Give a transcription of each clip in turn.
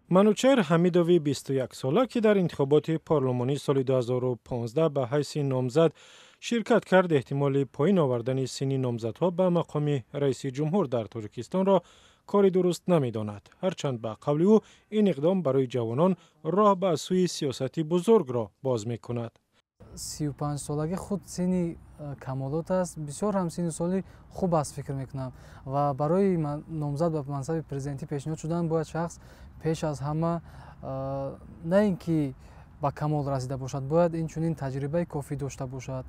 منوچهر حمیدوی 21 ساله که در انتخابات پارلمانی سال 2015 به حیث نامزد شرکت کرد، احتمال پایین آوردن سن نامزدها به مقام رئیس جمهور در تاجیکستان را کاری درست نمی‌داند. هرچند به قول او این اقدام برای جوانان راه به سوی سیاستی بزرگ را باز می‌کند. 35 سالگی خود سنی کمالات است. بسیار هم سن سالی خوب است فکر میکنم و برای نامزد به منصب پرزیدنتی پیشنهاد شدن باید شخص پیش از همه نه اینکه به کمال رسیده باشد، باید این چنین تجربه کافی داشته باشد،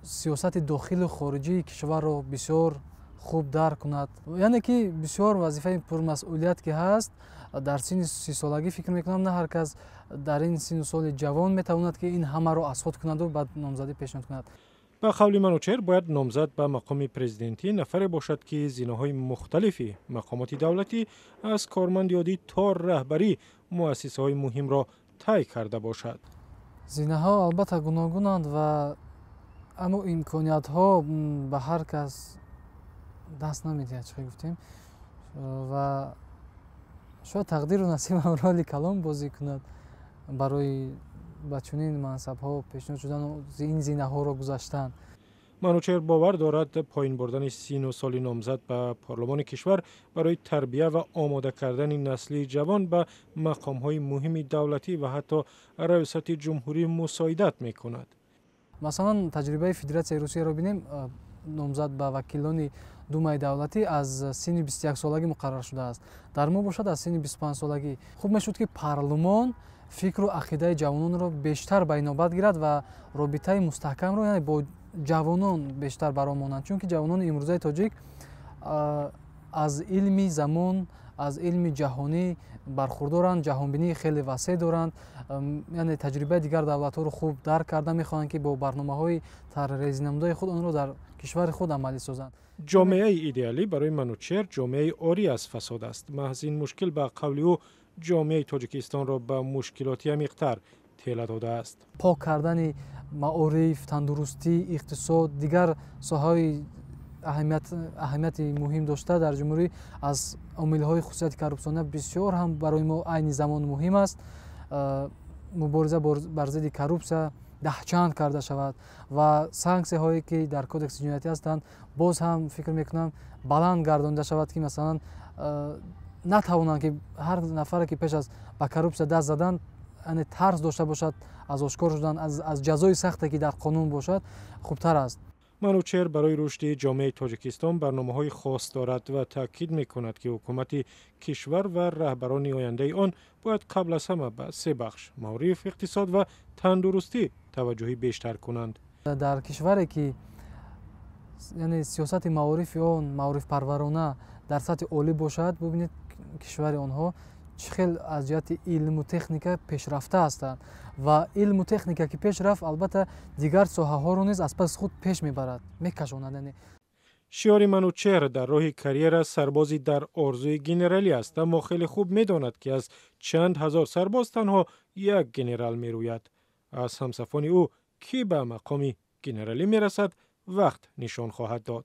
سیاست داخل و خارجی کشور را بسیار خوب درک کند. یعنی که بسیار وظیفه پرمسئولیت که هست. در سن 30 سالگی فکر میکنم نه هر کس در این سن سال جوان میتواند که این همه را اسقاط کند و بعد نامزدی پیشنهاد کند. به قول منوچهر باید نامزد به مقام پرزیدنتی نفری باشد که زینه‌های مختلفی مقامات دولتی از کارمندیادی تا رهبری مؤسسه‌های مهم را طی کرده باشد. زینه‌ها البته گوناگونند و اما امکانیت‌ها به هر کس دست نمی‌دهد. چه گفتیم و شاید تقدیر و نصیب هم رولی کلام بازی کند برای به چنین منصب‌ها پیشنهاد شدن و این زینه‌ها را گذاشتن. منوچهر باور دارد پایین بردن سن و سال نامزد به پارلمان کشور برای تربیت و آماده کردن نسل جوان به مقام‌های مهم دولتی و حتی ریاست جمهوری مساعدت می‌کند. مثلا تجربه فدراسیای روسیه را بینیم. نامزد به وکیلان دومای دولتی از سن 21 سالگی مقرر شده است. در ما باشد از سن 25 سالگی. خوب میشد که پارلمان فکر و عقیده جوانان را بیشتر به نوبت گیرد و رابطه مستحکم را یعنی با جوانان بیشتر برامانند، چون که جوانان امروزه تاجیک از علم زمان، از علم جهانی برخوردارند، جهانبینی خیلی وسیع دارند، یعنی تجربه دیگر دولت‌ها رو خوب درک کرده می‌خواهند که با برنامه‌های طرح‌ریزی خود آن را در کشور خود عملی سازند. جامعه ایدئالی برای منوچهر جامعه عاری از فساد است. محض این مشکل به قول او جامعه تاجیکستان را به مشکلاتی عمیق‌تر ঠেলা داده است. پاک کردن معارف، تندرستی، اقتصاد، دیگر ساحه‌های اهمیت مهم داشته در جمهوری از عامل‌های خصوصیت کروپسیون بسیار هم برای ما عین زمان مهم است. مبارزه بر ضد کروپسیون دهچند کرده شود و سانکسی‌هایی که در کدکس جنایتی هستند باز هم فکر میکنم بلند گردانده شود که مثلا نتوانند که هر نفر که پیش از به کروپسیون دست زدن یعنی ترس داشته باشد از آشکار شدن از جزای سختی که در قانون باشد خوبتر است. منوچهر برای رشد جامعه تاجیکستان برنامه‌های خاص دارد و تاکید می‌کند که حکومت کشور و رهبران آینده آن باید قبل از همه به سه بخش معارف، اقتصاد و تندرستی توجهی بیشتر کنند. در کشوری که یعنی سیاست معارف آن معارف پرورانه در سطح عالی باشد، ببینید کشور آنها چخیل از جهت علم و تکنیک پیشرفته هستند و علم و تکنیک که پیش رفت البته دیگر ساحه‌ها را نیز از پس خود پیش میبرد، میکشاند. شیار منوچهر در راه کریر سربازی در آرزوی گنرالی است، اما خیلی خوب میداند که از چند هزار سرباز تنها یک گنرال میروید. از همسفان او کی به مقام گنرالی میرسد وقت نشان خواهد داد.